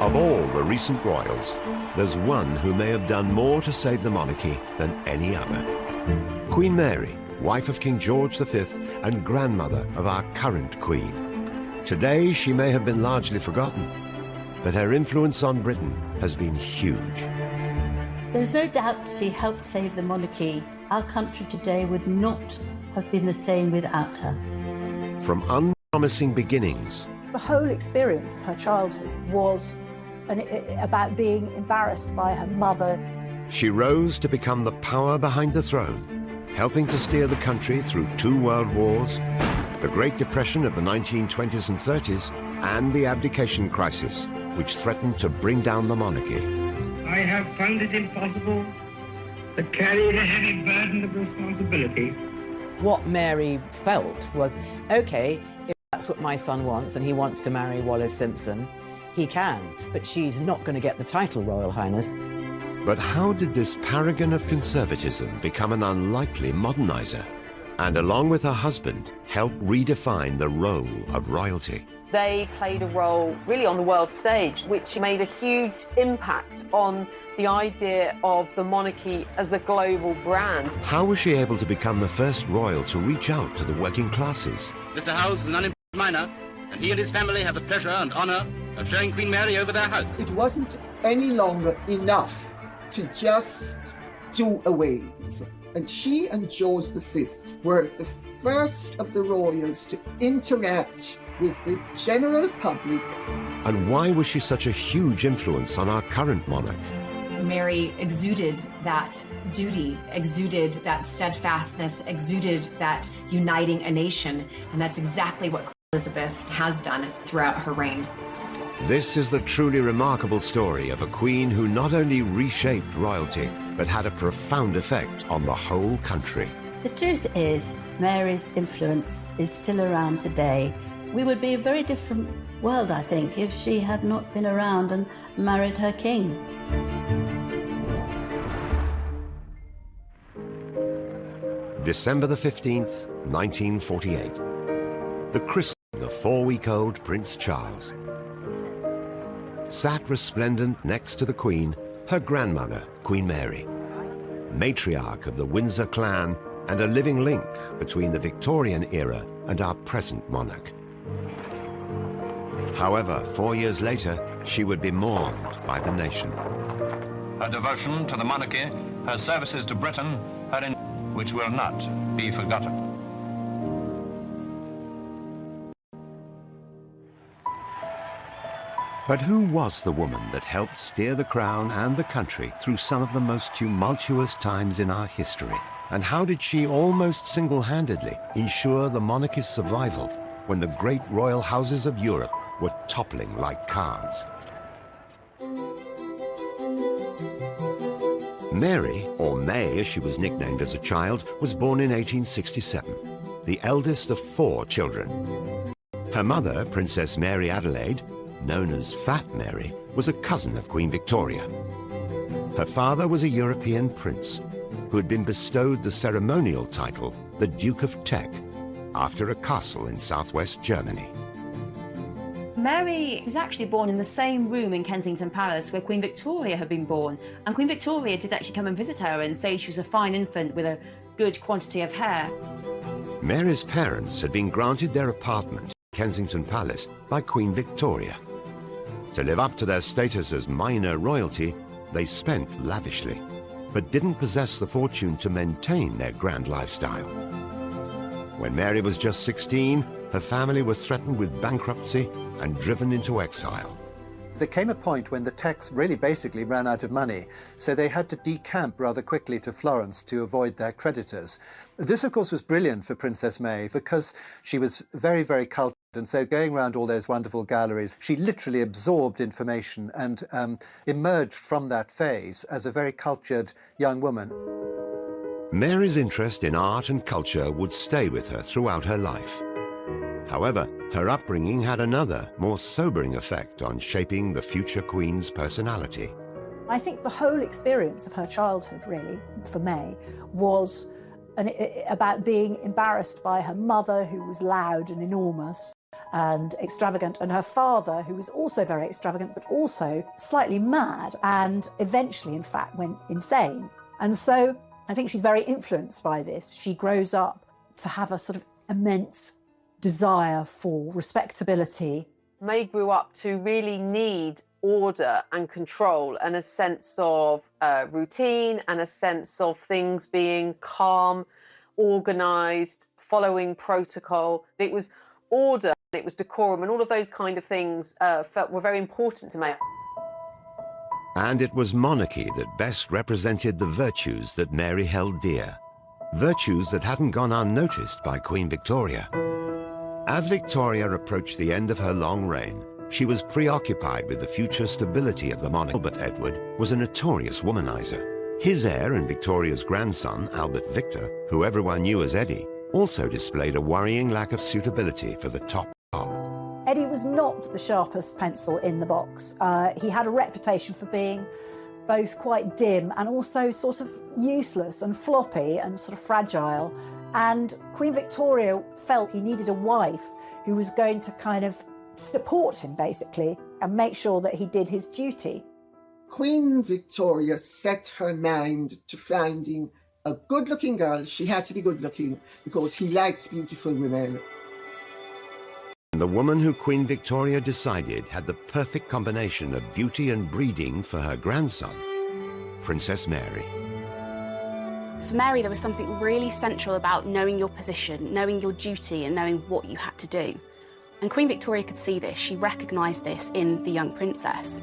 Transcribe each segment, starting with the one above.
Of all the recent royals, there's one who may have done more to save the monarchy than any other. Queen Mary, wife of King George V and grandmother of our current Queen. Today she may have been largely forgotten, but her influence on Britain has been huge. There's no doubt she helped save the monarchy. Our country today would not have been the same without her. From unpromising beginnings. The whole experience of her childhood was about being embarrassed by her mother. She rose to become the power behind the throne, helping to steer the country through 2 world wars, the Great Depression of the 1920s and 30s, and the abdication crisis, which threatened to bring down the monarchy. I have found it impossible to carry the heavy burden of responsibility. What Mary felt was, okay, if that's what my son wants and he wants to marry Wallis Simpson, he can, but she's not going to get the title, Royal Highness. But how did this paragon of conservatism become an unlikely modernizer? And along with her husband, help redefine the role of royalty. They played a role really on the world stage, which made a huge impact on the idea of the monarchy as a global brand. How was she able to become the first royal to reach out to the working classes? Mr. Howes is an unemployed miner, and he and his family have the pleasure and honour of showing Queen Mary over their house. It wasn't any longer enough to just do away with it. And she and George V were the first of the royals to interact with the general public. And why was she such a huge influence on our current monarch? Mary exuded that duty, exuded that steadfastness, exuded that uniting a nation. And that's exactly what Queen Elizabeth has done throughout her reign. This is the truly remarkable story of a queen who not only reshaped royalty, but had a profound effect on the whole country. The truth is, Mary's influence is still around today. We would be a very different world, I think, if she had not been around and married her king. December the 15th, 1948. The christening of 4-week-old Prince Charles. Sat resplendent next to the Queen, her grandmother, Queen Mary, matriarch of the Windsor clan and a living link between the Victorian era and our present monarch. However, 4 years later, she would be mourned by the nation. Her devotion to the monarchy, her services to Britain, which will not be forgotten. But who was the woman that helped steer the crown and the country through some of the most tumultuous times in our history? And how did she almost single-handedly ensure the monarchy's survival when the great royal houses of Europe were toppling like cards? Mary, or May as she was nicknamed as a child, was born in 1867, the eldest of 4 children. Her mother, Princess Mary Adelaide, known as Fat Mary, was a cousin of Queen Victoria. Her father was a European prince who had been bestowed the ceremonial title, the Duke of Teck, after a castle in southwest Germany. Mary was actually born in the same room in Kensington Palace where Queen Victoria had been born. And Queen Victoria did actually come and visit her and say she was a fine infant with a good quantity of hair. Mary's parents had been granted their apartment in Kensington Palace by Queen Victoria. To live up to their status as minor royalty, they spent lavishly, but didn't possess the fortune to maintain their grand lifestyle. When Mary was just 16, her family was threatened with bankruptcy and driven into exile. There came a point when the Tecks really basically ran out of money, so they had to decamp rather quickly to Florence to avoid their creditors. This, of course, was brilliant for Princess May because she was very, very cultured, and so going around all those wonderful galleries, she literally absorbed information and emerged from that phase as a very cultured young woman. Mary's interest in art and culture would stay with her throughout her life. However, her upbringing had another, more sobering effect on shaping the future Queen's personality. I think the whole experience of her childhood, really, for May, was about being embarrassed by her mother, who was loud and enormous, and extravagant, and her father, who was also very extravagant, but also slightly mad, and eventually, in fact, went insane. And so I think she's very influenced by this. She grows up to have a sort of immense desire for respectability. May grew up to really need order and control and a sense of routine and a sense of things being calm, organised, following protocol. It was order, it was decorum, and all of those kind of things were very important to May. And it was monarchy that best represented the virtues that Mary held dear. Virtues that hadn't gone unnoticed by Queen Victoria. As Victoria approached the end of her long reign, she was preoccupied with the future stability of the monarchy. Albert Edward was a notorious womanizer. His heir and Victoria's grandson, Albert Victor, who everyone knew as Eddie, also displayed a worrying lack of suitability for the top job. Eddie was not the sharpest pencil in the box. He had a reputation for being both quite dim and also sort of useless and floppy and sort of fragile. And Queen Victoria felt he needed a wife who was going to kind of support him, basically, and make sure that he did his duty. Queen Victoria set her mind to finding a good-looking girl. She had to be good-looking because he likes beautiful women. The woman who Queen Victoria decided had the perfect combination of beauty and breeding for her grandson, Princess Mary. For Mary, there was something really central about knowing your position, knowing your duty, and knowing what you had to do. And Queen Victoria could see this. She recognised this in the young princess.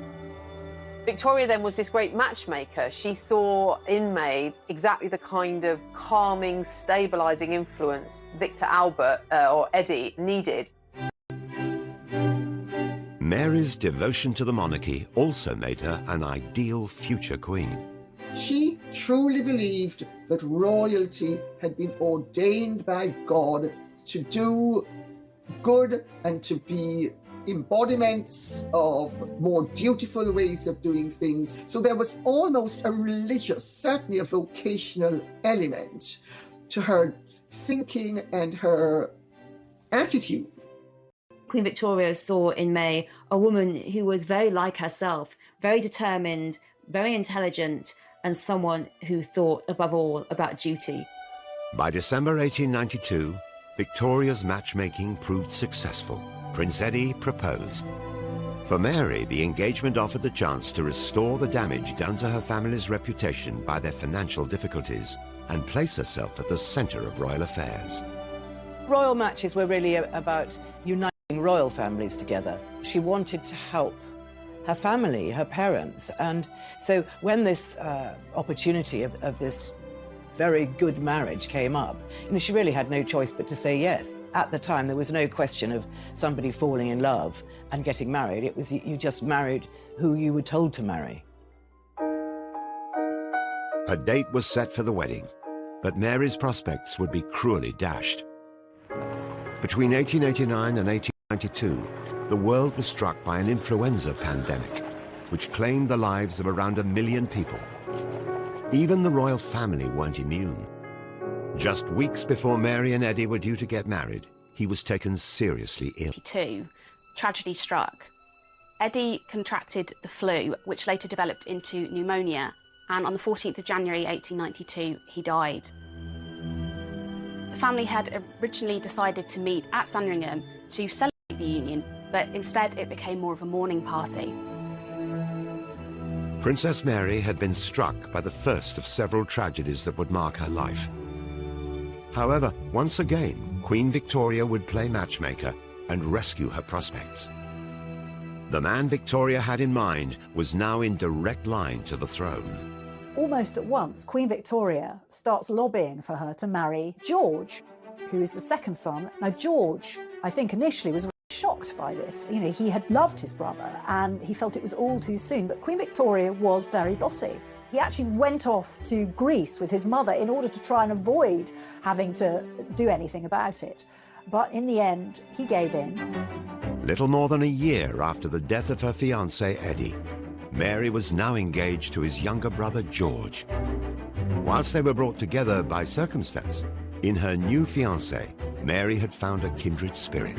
Victoria then was this great matchmaker. She saw in May exactly the kind of calming, stabilising influence Victor Albert, or Eddie, needed. Mary's devotion to the monarchy also made her an ideal future queen. She truly believed that royalty had been ordained by God to do good and to be embodiments of more dutiful ways of doing things. So there was almost a religious, certainly a vocational element to her thinking and her attitude. Queen Victoria saw in May a woman who was very like herself, very determined, very intelligent, and someone who thought above all about duty. By December 1892, Victoria's matchmaking proved successful. Prince Eddie proposed. For Mary, the engagement offered the chance to restore the damage done to her family's reputation by their financial difficulties and place herself at the centre of royal affairs. Royal matches were really about uniting royal families together. She wanted to help her family, her parents, and so when this opportunity of this very good marriage came up, she really had no choice but to say yes. At the time, there was no question of somebody falling in love and getting married. It was you just married who you were told to marry. A date was set for the wedding, but Mary's prospects would be cruelly dashed. Between 1889 and 1892, the world was struck by an influenza pandemic, which claimed the lives of around 1 million people. Even the royal family weren't immune. Just weeks before Mary and Eddie were due to get married, he was taken seriously ill. Tragedy struck. Eddie contracted the flu, which later developed into pneumonia, and on the 14th of January 1892, he died. The family had originally decided to meet at Sandringham to celebrate the union, but instead it became more of a mourning party. Princess Mary had been struck by the first of several tragedies that would mark her life. However, once again, Queen Victoria would play matchmaker and rescue her prospects. The man Victoria had in mind was now in direct line to the throne. Almost at once, Queen Victoria starts lobbying for her to marry George, who is the second son. Now, George, I think initially was shocked by this. He had loved his brother and he felt it was all too soon, but Queen Victoria was very bossy. He actually went off to Greece with his mother in order to try and avoid having to do anything about it. But in the end, he gave in. Little more than a year after the death of her fiancé, Eddie, Mary was now engaged to his younger brother, George. Whilst they were brought together by circumstance, in her new fiancé, Mary had found a kindred spirit.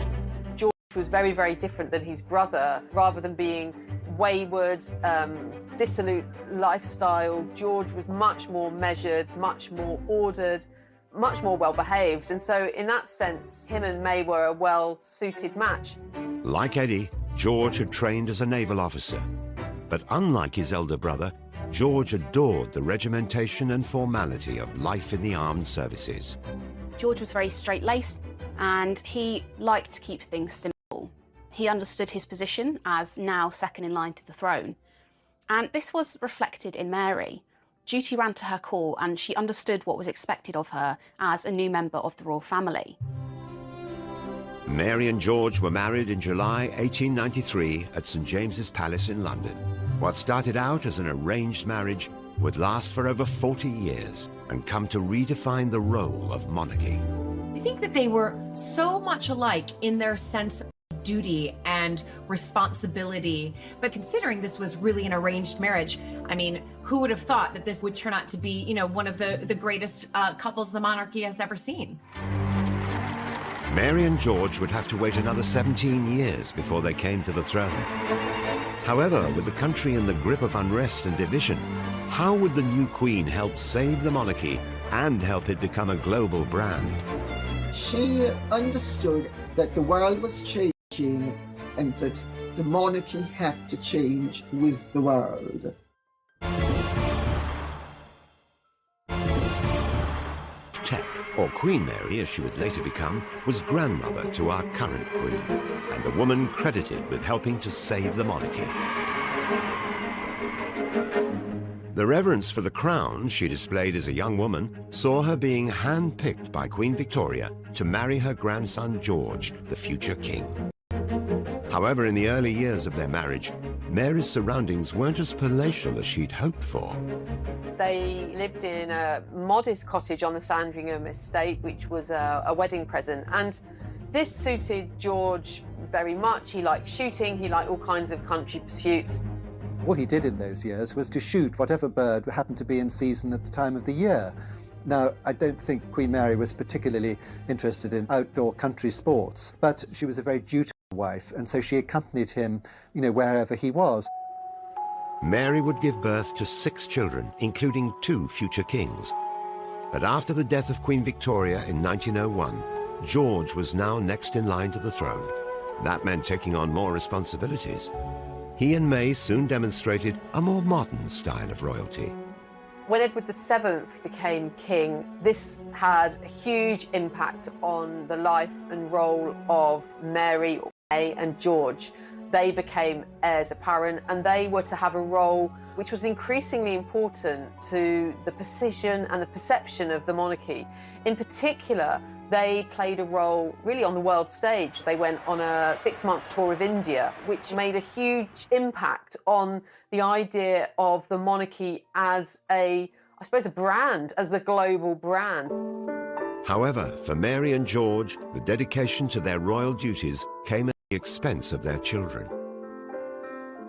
was very, very different than his brother. Rather than being wayward, dissolute lifestyle, George was much more measured, much more ordered, much more well-behaved. And so in that sense, him and May were a well-suited match. Like Eddie, George had trained as a naval officer. But unlike his elder brother, George adored the regimentation and formality of life in the armed services. George was very straight-laced and he liked to keep things simple. He understood his position as now second in line to the throne. And this was reflected in Mary. Duty ran to her call and she understood what was expected of her as a new member of the royal family. Mary and George were married in July 1893 at St James's Palace in London. What started out as an arranged marriage would last for over 40 years and come to redefine the role of monarchy. I think that they were so much alike in their sense of duty and responsibility. But considering this was really an arranged marriage, I mean, who would have thought that this would turn out to be, you know, one of the greatest couples the monarchy has ever seen? Mary and George would have to wait another 17 years before they came to the throne. However, with the country in the grip of unrest and division, how would the new queen help save the monarchy and help it become a global brand? She understood that the world was changing and that the monarchy had to change with the world. Tech, or Queen Mary as she would later become, was grandmother to our current queen, and the woman credited with helping to save the monarchy. The reverence for the crown she displayed as a young woman saw her being hand-picked by Queen Victoria to marry her grandson George, the future king. However, in the early years of their marriage, Mary's surroundings weren't as palatial as she'd hoped for. They lived in a modest cottage on the Sandringham estate, which was a wedding present. And this suited George very much. He liked shooting, he liked all kinds of country pursuits. What he did in those years was to shoot whatever bird happened to be in season at the time of the year. Now, I don't think Queen Mary was particularly interested in outdoor country sports, but she was a very dutiful wife, and so she accompanied him, you know, wherever he was. Mary would give birth to 6 children, including 2 future kings. But after the death of Queen Victoria in 1901, George was now next in line to the throne. That meant taking on more responsibilities. He and May soon demonstrated a more modern style of royalty. When Edward VII became king, this had a huge impact on the life and role of Mary, May and George. They became heirs apparent and they were to have a role which was increasingly important to the precision and the perception of the monarchy. In particular, they played a role really on the world stage. They went on a 6-month tour of India, which made a huge impact on the idea of the monarchy as a brand, as a global brand. However, for Mary and George, the dedication to their royal duties came at the expense of their children.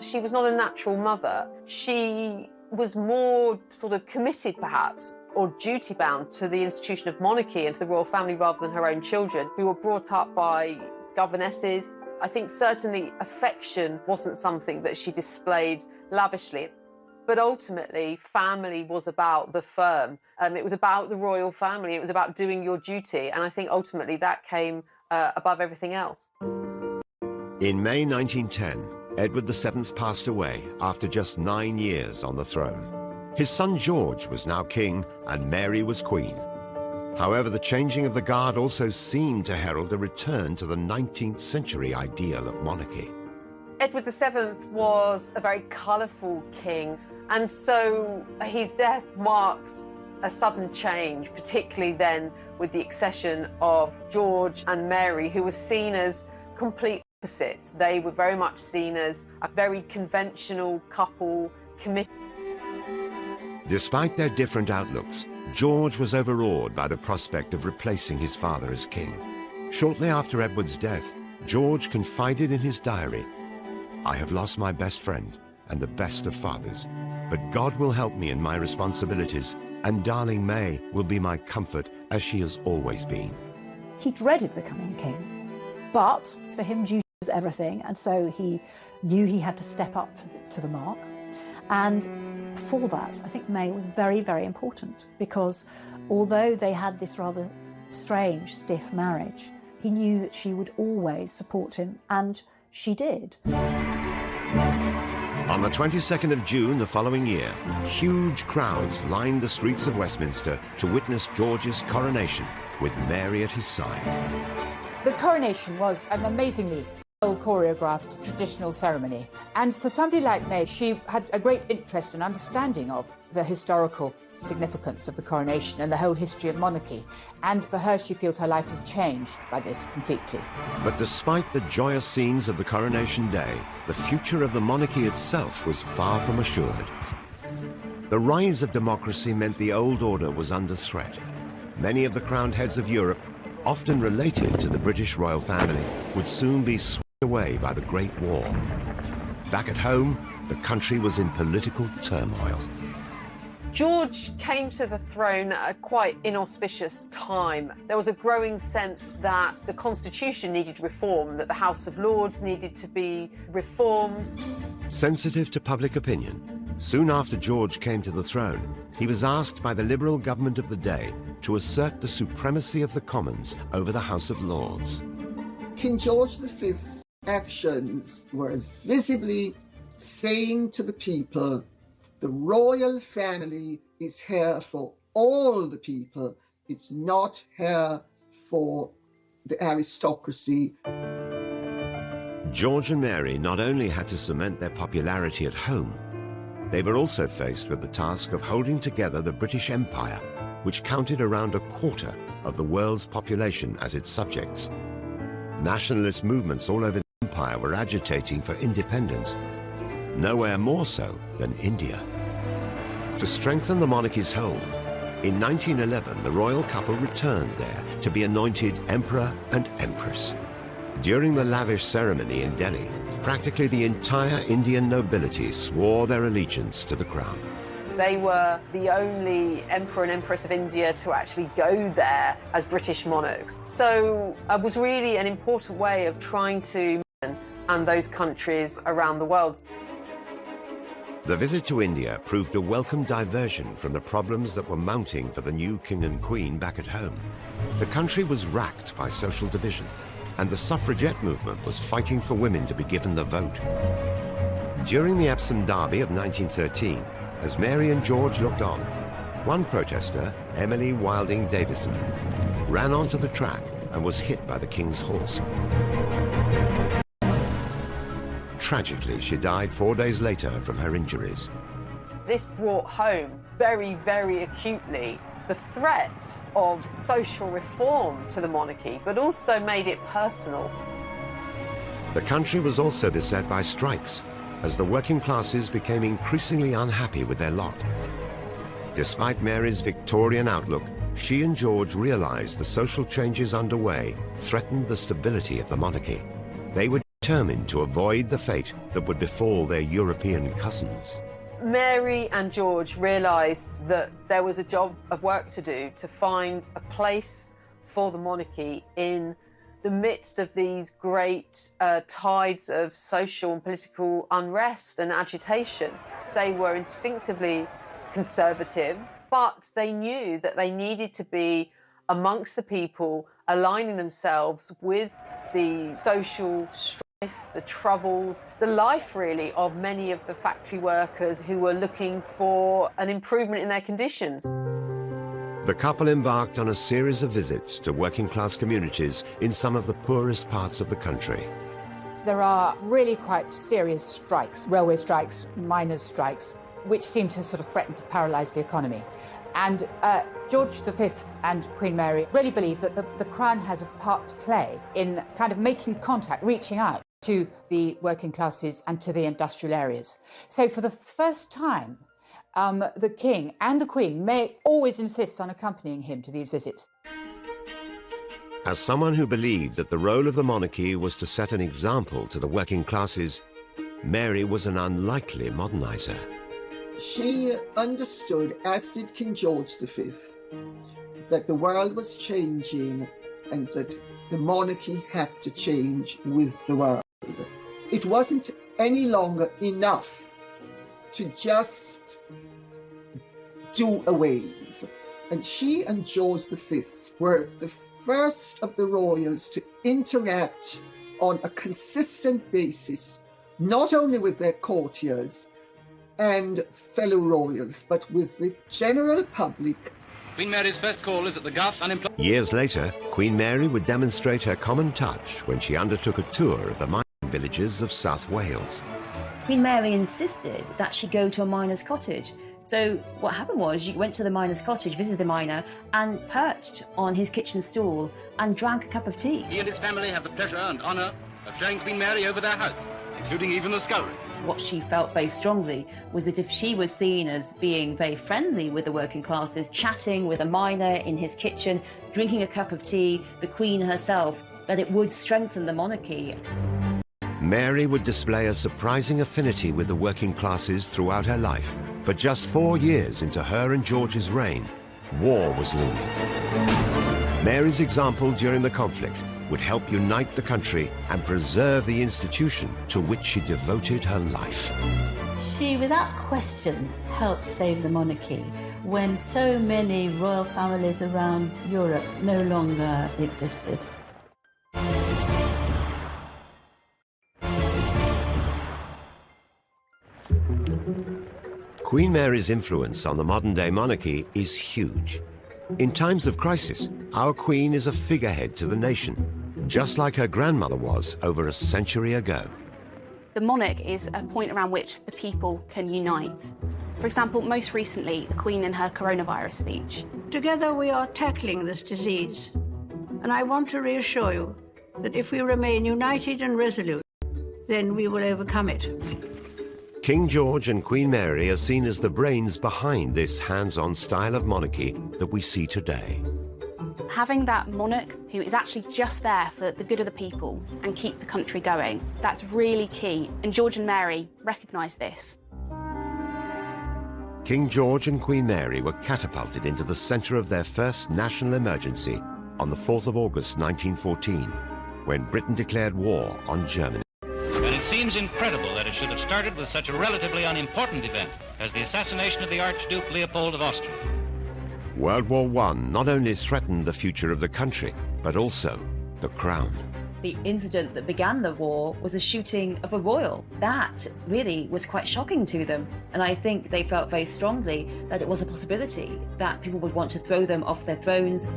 She was not a natural mother. She was more sort of committed, perhaps, or duty-bound to the institution of monarchy and to the royal family rather than her own children, who were brought up by governesses. I think certainly affection wasn't something that she displayed lavishly. But ultimately, family was about the firm. It was about the royal family. It was about doing your duty. And I think ultimately that came above everything else. In May 1910, Edward VII passed away after just 9 years on the throne. His son George was now king and Mary was queen. However, the changing of the guard also seemed to herald a return to the 19th century ideal of monarchy. Edward VII was a very colourful king, and so his death marked a sudden change, particularly then with the accession of George and Mary, who were seen as complete opposites. They were very much seen as a very conventional couple, committed. Despite their different outlooks, George was overawed by the prospect of replacing his father as king. Shortly after Edward's death, George confided in his diary, "I have lost my best friend and the best of fathers, but God will help me in my responsibilities, and darling May will be my comfort as she has always been." He dreaded becoming a king, but for him duty was everything, and so he knew he had to step up to the mark. And for that, I think May was very, very important, because although they had this rather strange, stiff marriage, he knew that she would always support him, and she did. On the 22nd of June the following year, huge crowds lined the streets of Westminster to witness George's coronation, with Mary at his side. The coronation was an amazingly well-choreographed traditional ceremony, and for somebody like May, she had a great interest and understanding of the historical significance of the coronation and the whole history of monarchy, and for her, she feels her life has changed by this completely. But despite the joyous scenes of the coronation day, the future of the monarchy itself was far from assured. The rise of democracy meant the old order was under threat. Many of the crowned heads of Europe, often related to the British royal family, would soon be swept away by the Great War. Back at home, the country was in political turmoil. George came to the throne at a quite inauspicious time. There was a growing sense that the Constitution needed reform, that the House of Lords needed to be reformed. Sensitive to public opinion, soon after George came to the throne, he was asked by the Liberal government of the day to assert the supremacy of the Commons over the House of Lords. King George V's actions were visibly saying to the people, the royal family is here for all the people. It's not here for the aristocracy. George and Mary not only had to cement their popularity at home, they were also faced with the task of holding together the British Empire, which counted around a quarter of the world's population as its subjects. Nationalist movements all over the empire were agitating for independence, nowhere more so than India. To strengthen the monarchy's hold, in 1911 the royal couple returned there to be anointed Emperor and Empress. During the lavish ceremony in Delhi, practically the entire Indian nobility swore their allegiance to the crown. They were the only Emperor and Empress of India to actually go there as British monarchs. So it was really an important way of trying to and those countries around the world. The visit to India proved a welcome diversion from the problems that were mounting for the new king and queen back at home. The country was racked by social division, and the suffragette movement was fighting for women to be given the vote. During the Epsom Derby of 1913, as Mary and George looked on, one protester, Emily Wilding Davison, ran onto the track and was hit by the king's horse. Tragically, she died 4 days later from her injuries. This brought home very, very acutely the threat of social reform to the monarchy, but also made it personal. The country was also beset by strikes, as the working classes became increasingly unhappy with their lot. Despite Mary's Victorian outlook, she and George realized the social changes underway threatened the stability of the monarchy. They were determined to avoid the fate that would befall their European cousins. Mary and George realised that there was a job of work to do to find a place for the monarchy in the midst of these great tides of social and political unrest and agitation. They were instinctively conservative, but they knew that they needed to be amongst the people, aligning themselves with the social strife, the troubles, the life really of many of the factory workers who were looking for an improvement in their conditions. The couple embarked on a series of visits to working-class communities in some of the poorest parts of the country. There are really quite serious strikes, railway strikes, miners' strikes, which seem to sort of threaten to paralyse the economy. And George V and Queen Mary really believe that the Crown has a part to play in kind of making contact, reaching out to the working classes and to the industrial areas. So for the first time, the King and the Queen may always insist on accompanying him to these visits. As someone who believed that the role of the monarchy was to set an example to the working classes, Mary was an unlikely modernizer. She understood, as did King George V, that the world was changing and that the monarchy had to change with the world. It wasn't any longer enough to just do a wave. And she and George V were the first of the royals to interact on a consistent basis, not only with their courtiers and fellow royals, but with the general public. Queen Mary's first call is at the Gulf Unemployment. Years later, Queen Mary would demonstrate her common touch when she undertook a tour of the mining villages of South Wales. Queen Mary insisted that she go to a miner's cottage. So what happened was she went to the miner's cottage, visited the miner, and perched on his kitchen stool and drank a cup of tea. He and his family have the pleasure and honour of showing Queen Mary over their house, including even the scullery. What she felt very strongly was that if she was seen as being very friendly with the working classes, chatting with a miner in his kitchen, drinking a cup of tea, the Queen herself, that it would strengthen the monarchy. Mary would display a surprising affinity with the working classes throughout her life. But just 4 years into her and George's reign, war was looming. Mary's example during the conflict would help unite the country and preserve the institution to which she devoted her life. She, without question, helped save the monarchy when so many royal families around Europe no longer existed. Queen Mary's influence on the modern-day monarchy is huge. In times of crisis, our Queen is a figurehead to the nation, just like her grandmother was over a century ago. The monarch is a point around which the people can unite. For example, most recently, the Queen in her coronavirus speech. Together we are tackling this disease, and I want to reassure you that if we remain united and resolute, then we will overcome it. King George and Queen Mary are seen as the brains behind this hands-on style of monarchy that we see today. Having that monarch who is actually just there for the good of the people and keep the country going, that's really key, and George and Mary recognised this. King George and Queen Mary were catapulted into the centre of their first national emergency on the 4th of August 1914, when Britain declared war on Germany. And it seems incredible that it should have started with such a relatively unimportant event as the assassination of the Archduke Leopold of Austria. World War I not only threatened the future of the country, but also the crown. The incident that began the war was a shooting of a royal. That really was quite shocking to them. And I think they felt very strongly that it was a possibility that people would want to throw them off their thrones.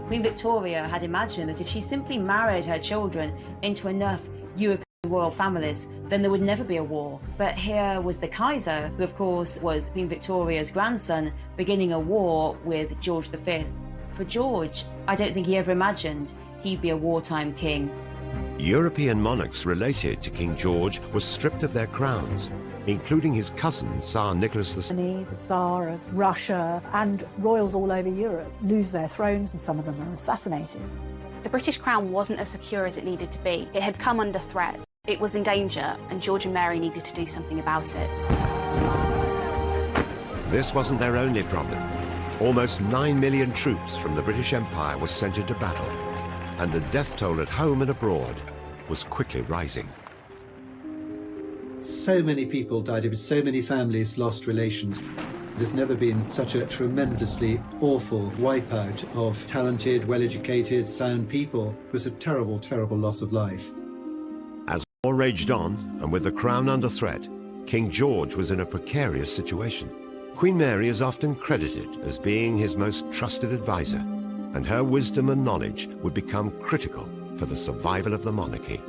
Queen Victoria had imagined that if she simply married her children into enough European royal families, then there would never be a war. But here was the Kaiser, who of course was Queen Victoria's grandson, beginning a war with George V. For George, I don't think he ever imagined he'd be a wartime king. European monarchs related to King George were stripped of their crowns, including his cousin, Tsar Nicholas II. The Tsar of Russia, and royals all over Europe lose their thrones, and some of them are assassinated. The British crown wasn't as secure as it needed to be. It had come under threat. It was in danger, and George and Mary needed to do something about it. This wasn't their only problem. Almost 9 million troops from the British Empire were sent into battle, and the death toll at home and abroad was quickly rising. So many people died, so many families lost relations. There's never been such a tremendously awful wipeout of talented, well-educated, sound people. It was a terrible, terrible loss of life. As war raged on, and with the crown under threat, King George was in a precarious situation. Queen Mary is often credited as being his most trusted advisor, and her wisdom and knowledge would become critical for the survival of the monarchy.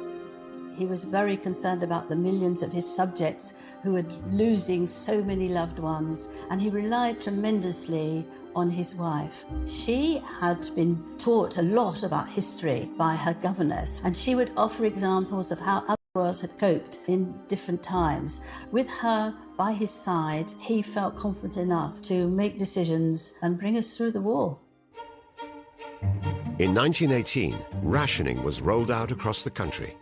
He was very concerned about the millions of his subjects who were losing so many loved ones, and he relied tremendously on his wife. She had been taught a lot about history by her governess, and she would offer examples of how other royals had coped in different times. With her by his side, he felt confident enough to make decisions and bring us through the war. In 1918, rationing was rolled out across the country.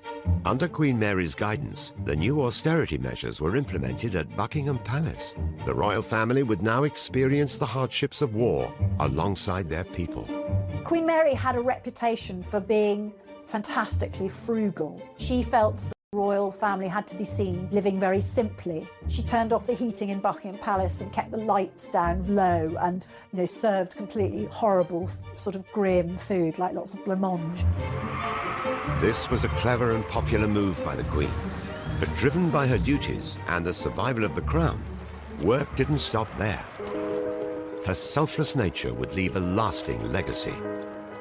Under Queen Mary's guidance, the new austerity measures were implemented at Buckingham Palace. The royal family would now experience the hardships of war alongside their people. Queen Mary had a reputation for being fantastically frugal. She felt royal family had to be seen living very simply. She turned off the heating in Buckingham Palace and kept the lights down low and, served completely horrible, sort of grim food, like lots of blancmange. This was a clever and popular move by the Queen. But driven by her duties and the survival of the crown, work didn't stop there. Her selfless nature would leave a lasting legacy.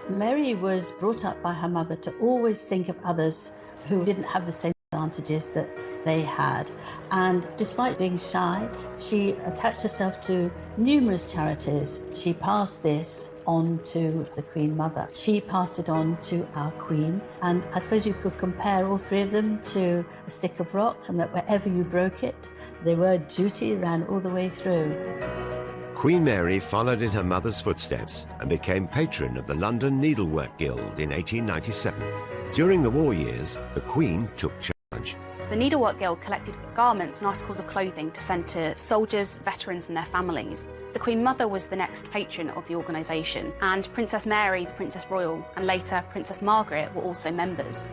Mary was brought up by her mother to always think of others who didn't have the same advantages that they had. And despite being shy, she attached herself to numerous charities. She passed this on to the Queen Mother. She passed it on to our Queen. And I suppose you could compare all three of them to a stick of rock, and that wherever you broke it, the word duty ran all the way through. Queen Mary followed in her mother's footsteps and became patron of the London Needlework Guild in 1897. During the war years, the Queen took charge. The Needlework Guild collected garments and articles of clothing to send to soldiers, veterans and their families. The Queen Mother was the next patron of the organisation, and Princess Mary, the Princess Royal, and later Princess Margaret were also members.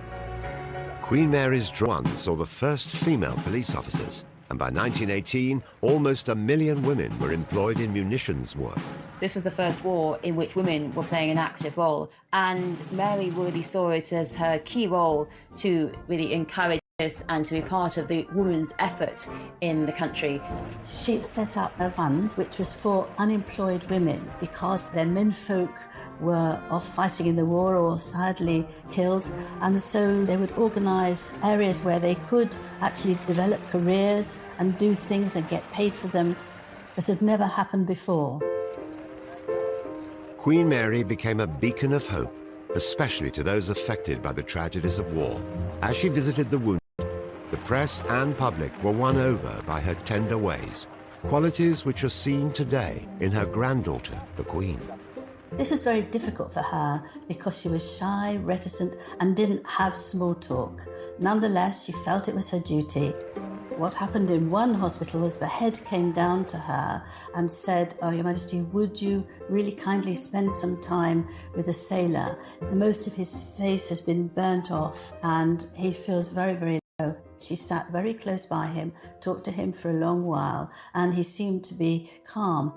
Queen Mary's One saw the first female police officers, and by 1918, almost 1 million women were employed in munitions work. This was the first war in which women were playing an active role, and Mary really saw it as her key role to really encourage this and to be part of the women's effort in the country. She set up a fund which was for unemployed women because their menfolk were off fighting in the war or sadly killed, and so they would organise areas where they could actually develop careers and do things and get paid for them that had never happened before. Queen Mary became a beacon of hope, especially to those affected by the tragedies of war. As she visited the wounded, the press and public were won over by her tender ways, qualities which are seen today in her granddaughter, the Queen. This was very difficult for her because she was shy, reticent, and didn't have small talk. Nonetheless, she felt it was her duty. What happened in one hospital was the head came down to her and said, "Oh, Your Majesty, would you really kindly spend some time with a sailor? Most of his face has been burnt off and he feels very, very low." She sat very close by him, talked to him for a long while, and he seemed to be calm.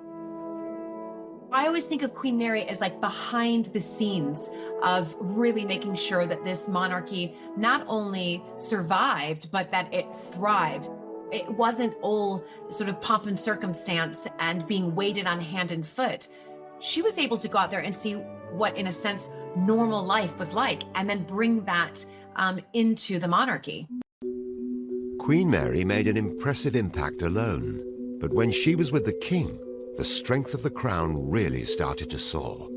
I always think of Queen Mary as like behind the scenes of really making sure that this monarchy not only survived, but that it thrived. It wasn't all sort of pomp and circumstance and being waited on hand and foot. She was able to go out there and see what, in a sense, normal life was like, and then bring that into the monarchy. Queen Mary made an impressive impact alone, but when she was with the king, the strength of the crown really started to soar.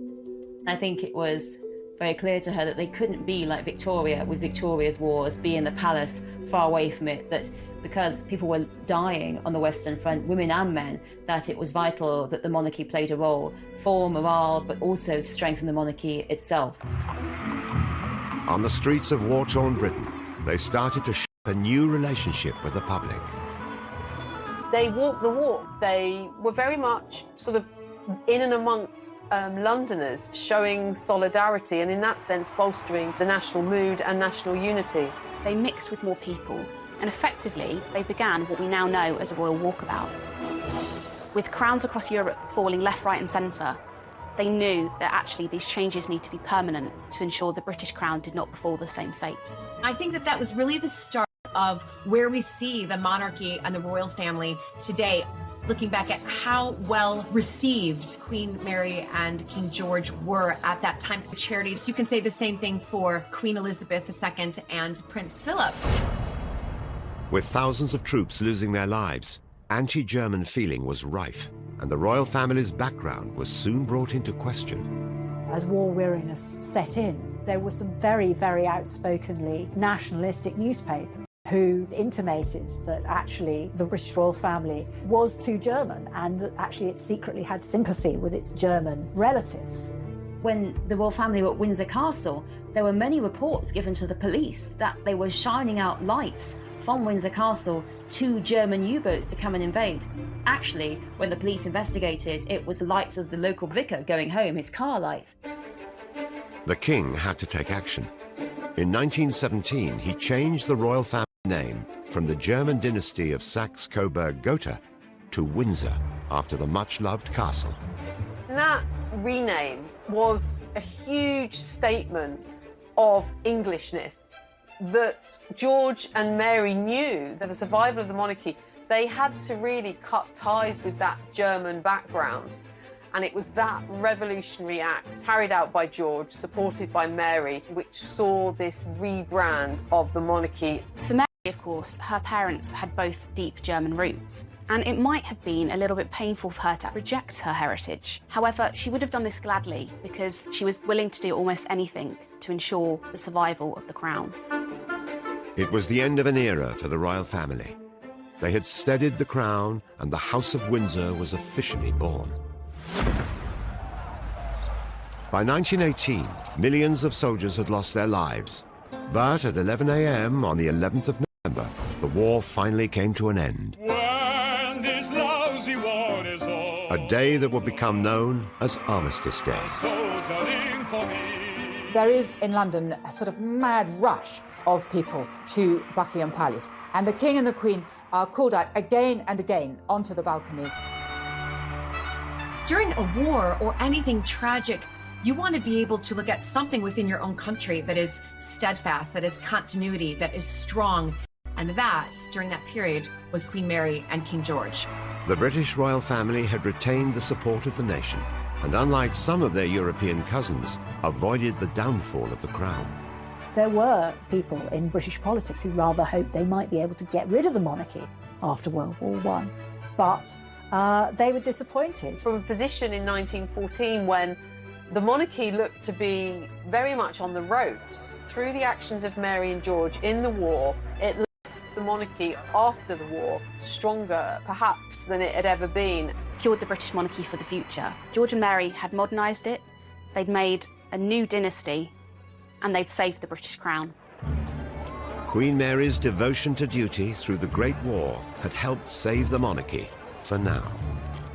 I think it was very clear to her that they couldn't be like Victoria with Victoria's wars, be in the palace far away from it, that because people were dying on the Western Front, women and men, that it was vital that the monarchy played a role for morale, but also to strengthen the monarchy itself. On the streets of war-torn Britain, they started to shape a new relationship with the public. They walked the walk. They were very much sort of in and amongst Londoners, showing solidarity and in that sense bolstering the national mood and national unity. They mixed with more people, and effectively they began what we now know as a royal walkabout. With crowns across Europe falling left, right and centre, they knew that actually these changes need to be permanent to ensure the British crown did not befall the same fate. I think that was really the start of where we see the monarchy and the royal family today. Looking back at how well received Queen Mary and King George were at that time for charities, you can say the same thing for Queen Elizabeth II and Prince Philip. With thousands of troops losing their lives, anti-German feeling was rife, and the royal family's background was soon brought into question. As war weariness set in, there were some very, very outspokenly nationalistic newspapers who intimated that actually the British royal family was too German and that actually it secretly had sympathy with its German relatives. When the royal family were at Windsor Castle, there were many reports given to the police that they were shining out lights from Windsor Castle to German U-boats to come and invade. Actually, when the police investigated, it was the lights of the local vicar going home, his car lights. The king had to take action. In 1917, he changed the royal family name from the German dynasty of Saxe-Coburg-Gotha to Windsor after the much-loved castle. That rename was a huge statement of Englishness, that George and Mary knew that the survival of the monarchy, they had to really cut ties with that German background. And it was that revolutionary act carried out by George, supported by Mary, which saw this rebrand of the monarchy. For Mary, of course, her parents had both deep German roots, and it might have been a little bit painful for her to reject her heritage. However, she would have done this gladly because she was willing to do almost anything to ensure the survival of the crown. It was the end of an era for the royal family. They had steadied the crown, and the House of Windsor was officially born. By 1918, millions of soldiers had lost their lives. But at 11 a.m. on the 11th of November, the war finally came to an end. When this lousy war is over, A day that would become known as Armistice Day. There is in London a sort of mad rush of people to Buckingham Palace, and the King and the Queen are called out again and again onto the balcony. During a war or anything tragic, you want to be able to look at something within your own country that is steadfast, that is continuity, that is strong. And that, during that period, was Queen Mary and King George. The British royal family had retained the support of the nation, and unlike some of their European cousins, avoided the downfall of the crown. There were people in British politics who rather hoped they might be able to get rid of the monarchy after World War I. But they were disappointed. From a position in 1914 when the monarchy looked to be very much on the ropes, through the actions of Mary and George in the war, it left the monarchy after the war stronger, perhaps, than it had ever been. Secured the British monarchy for the future. George and Mary had modernised it, they'd made a new dynasty, and they'd saved the British crown. Queen Mary's devotion to duty through the Great War had helped save the monarchy for now,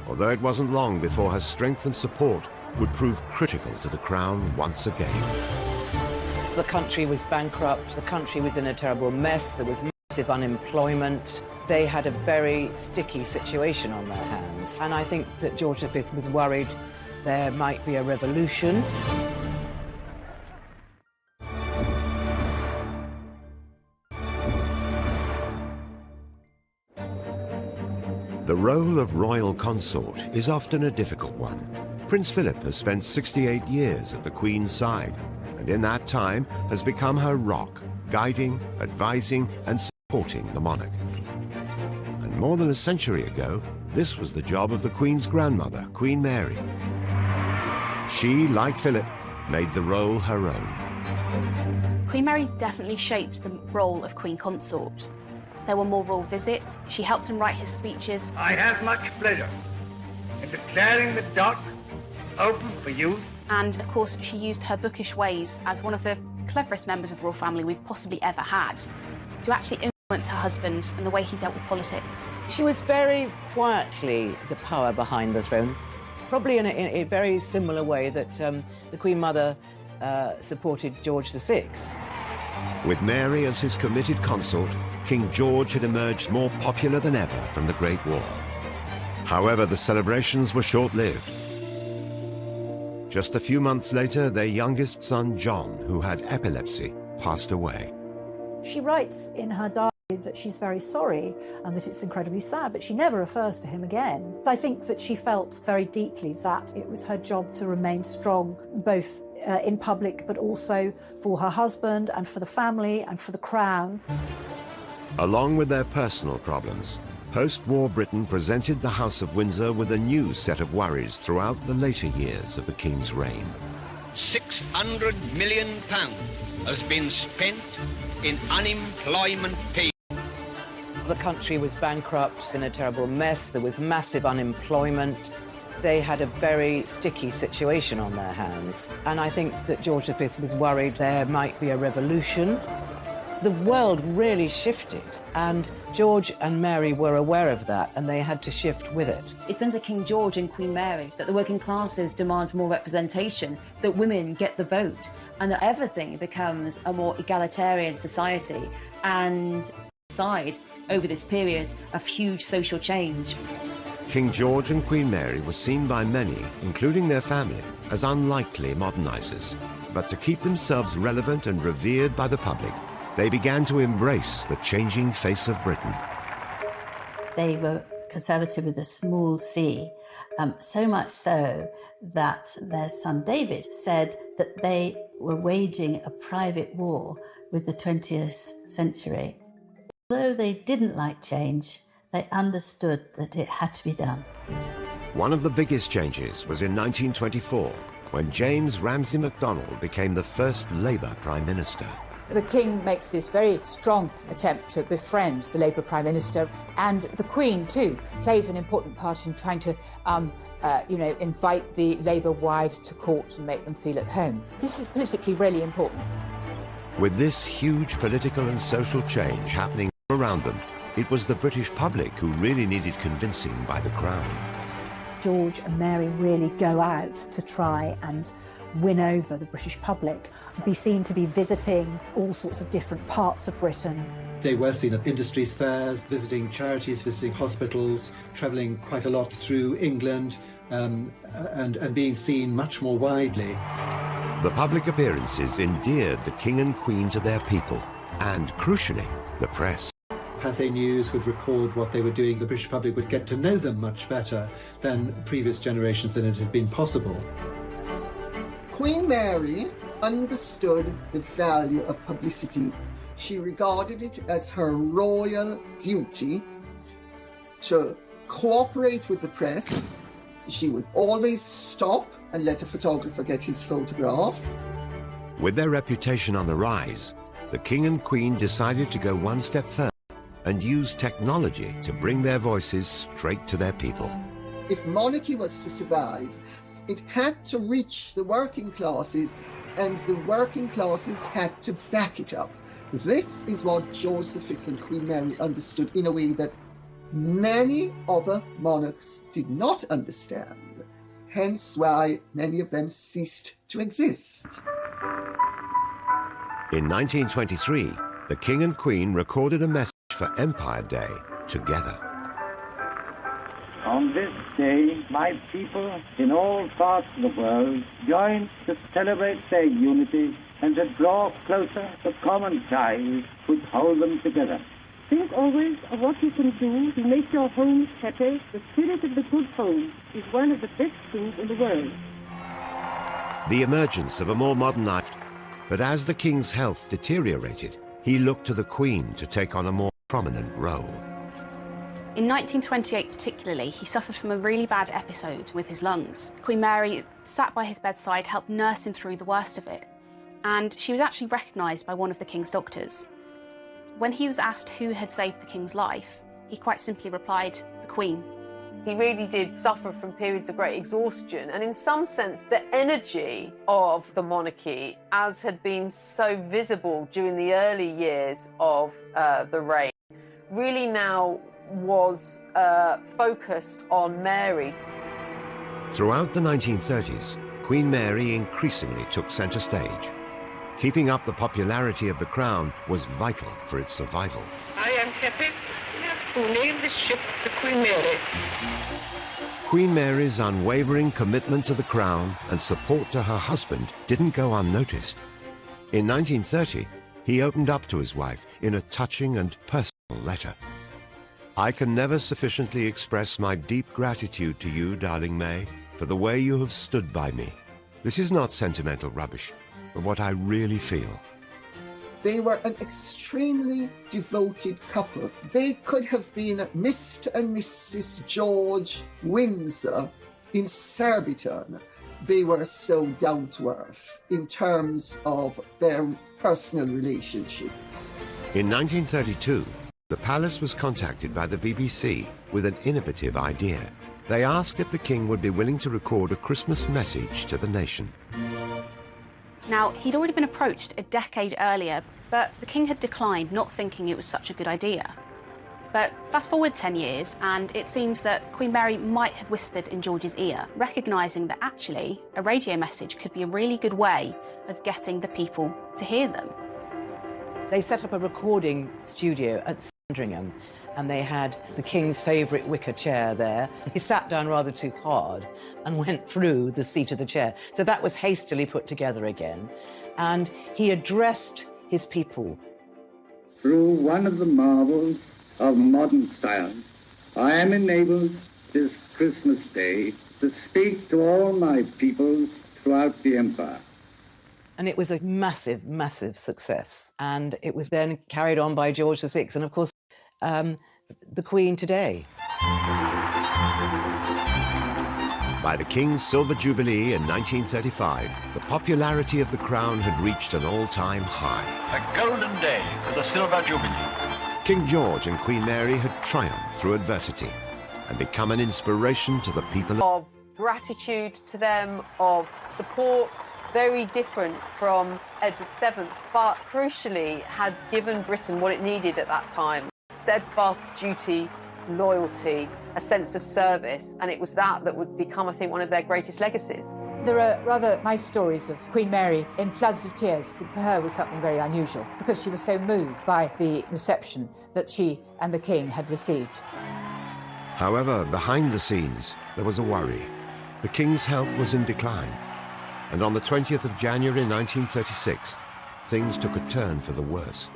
although it wasn't long before her strength and support would prove critical to the crown once again. The country was bankrupt, the country was in a terrible mess, there was massive unemployment. They had a very sticky situation on their hands, and I think that George V was worried there might be a revolution. The role of royal consort is often a difficult one. Prince Philip has spent 68 years at the Queen's side, and in that time has become her rock, guiding, advising, and supporting the monarch. And more than a century ago, this was the job of the Queen's grandmother, Queen Mary. She, like Philip, made the role her own. Queen Mary definitely shaped the role of Queen Consort. There were more royal visits. She helped him write his speeches. I have much pleasure in declaring the dock open for youth. And, of course, she used her bookish ways as one of the cleverest members of the royal family we've possibly ever had to actually influence her husband and the way he dealt with politics. She was very quietly the power behind the throne, probably in a very similar way that the Queen Mother supported George VI. With Mary as his committed consort, King George had emerged more popular than ever from the Great War. However, the celebrations were short-lived. Just a few months later, their youngest son, John, who had epilepsy, passed away. She writes in her diary that she's very sorry and that it's incredibly sad, but she never refers to him again. I think that she felt very deeply that it was her job to remain strong, both in public, but also for her husband and for the family and for the crown. Along with their personal problems, post-war Britain presented the House of Windsor with a new set of worries throughout the later years of the King's reign. £600 million has been spent in unemployment pay. The country was bankrupt, in a terrible mess, there was massive unemployment. They had a very sticky situation on their hands, and I think that George V was worried there might be a revolution. The world really shifted, and George and Mary were aware of that, and they had to shift with it. It's under King George and Queen Mary that the working classes demand for more representation, that women get the vote, and that everything becomes a more egalitarian society. And side over this period of huge social change. King George and Queen Mary were seen by many, including their family, as unlikely modernizers. But to keep themselves relevant and revered by the public, they began to embrace the changing face of Britain. They were conservative with a small c, so much so that their son David said that they were waging a private war with the 20th century. Although they didn't like change, they understood that it had to be done. One of the biggest changes was in 1924, when James Ramsay MacDonald became the first Labour Prime Minister. The King makes this very strong attempt to befriend the Labour Prime Minister, and the Queen, too, plays an important part in trying to, invite the Labour wives to court and make them feel at home. This is politically really important. With this huge political and social change happening around them, it was the British public who really needed convincing by the Crown. George and Mary really go out to try and win over the British public, be seen to be visiting all sorts of different parts of Britain. They were seen at industries fairs, visiting charities, visiting hospitals, travelling quite a lot through England, and being seen much more widely. The public appearances endeared the King and Queen to their people, and, crucially, the press. Pathé News would record what they were doing. The British public would get to know them much better than previous generations than it had been possible. Queen Mary understood the value of publicity. She regarded it as her royal duty to cooperate with the press. She would always stop and let a photographer get his photograph. With their reputation on the rise, the King and Queen decided to go one step further and use technology to bring their voices straight to their people. If monarchy was to survive, it had to reach the working classes, and the working classes had to back it up. This is what George V and Queen Mary understood in a way that many other monarchs did not understand, hence why many of them ceased to exist. In 1923, the King and Queen recorded a message for Empire Day together. On this day, my people in all parts of the world join to celebrate their unity and to draw closer the common ties which hold them together. Think always of what you can do to make your homes happy. The spirit of the good home is one of the best things in the world. The emergence of a more modern life, but as the King's health deteriorated, he looked to the Queen to take on a more prominent role. In 1928 particularly, he suffered from a really bad episode with his lungs. Queen Mary sat by his bedside, helped nurse him through the worst of it, and she was actually recognised by one of the King's doctors. When he was asked who had saved the King's life, he quite simply replied, the Queen. He really did suffer from periods of great exhaustion, and in some sense the energy of the monarchy, as had been so visible during the early years of the reign, really now was focused on Mary. Throughout the 1930s, Queen Mary increasingly took centre stage. Keeping up the popularity of the Crown was vital for its survival. I am happy to name the ship the Queen Mary. Queen Mary's unwavering commitment to the Crown and support to her husband didn't go unnoticed. In 1930, he opened up to his wife in a touching and personal letter. I can never sufficiently express my deep gratitude to you, darling May, for the way you have stood by me. This is not sentimental rubbish, but what I really feel. They were an extremely devoted couple. They could have been Mr. and Mrs. George Windsor in Surbiton. They were so down to earth in terms of their personal relationship. In 1932, the palace was contacted by the BBC with an innovative idea. They asked if the King would be willing to record a Christmas message to the nation. Now, he'd already been approached a decade earlier, but the King had declined, not thinking it was such a good idea. But fast forward 10 years, and it seems that Queen Mary might have whispered in George's ear, recognising that actually a radio message could be a really good way of getting the people to hear them. They set up a recording studio at Sandringham, and they had the King's favourite wicker chair there. He sat down rather too hard and went through the seat of the chair. So that was hastily put together again. And he addressed his people. Through one of the marvels of modern science, I am enabled this Christmas Day to speak to all my peoples throughout the empire. And it was a massive, massive success. And it was then carried on by George VI and, of course, the Queen today. By the King's Silver Jubilee in 1935, the popularity of the crown had reached an all-time high. A golden day for the Silver Jubilee. King George and Queen Mary had triumphed through adversity and become an inspiration to the people of gratitude to them, of support, very different from Edward VII, but crucially had given Britain what it needed at that time. Steadfast duty, loyalty, a sense of service, and it was that would become, I think, one of their greatest legacies. There are rather nice stories of Queen Mary in floods of tears. For her was something very unusual because she was so moved by the reception that she and the King had received. However, behind the scenes, there was a worry. The King's health was in decline, and on the 20th of January 1936, things took a turn for the worse.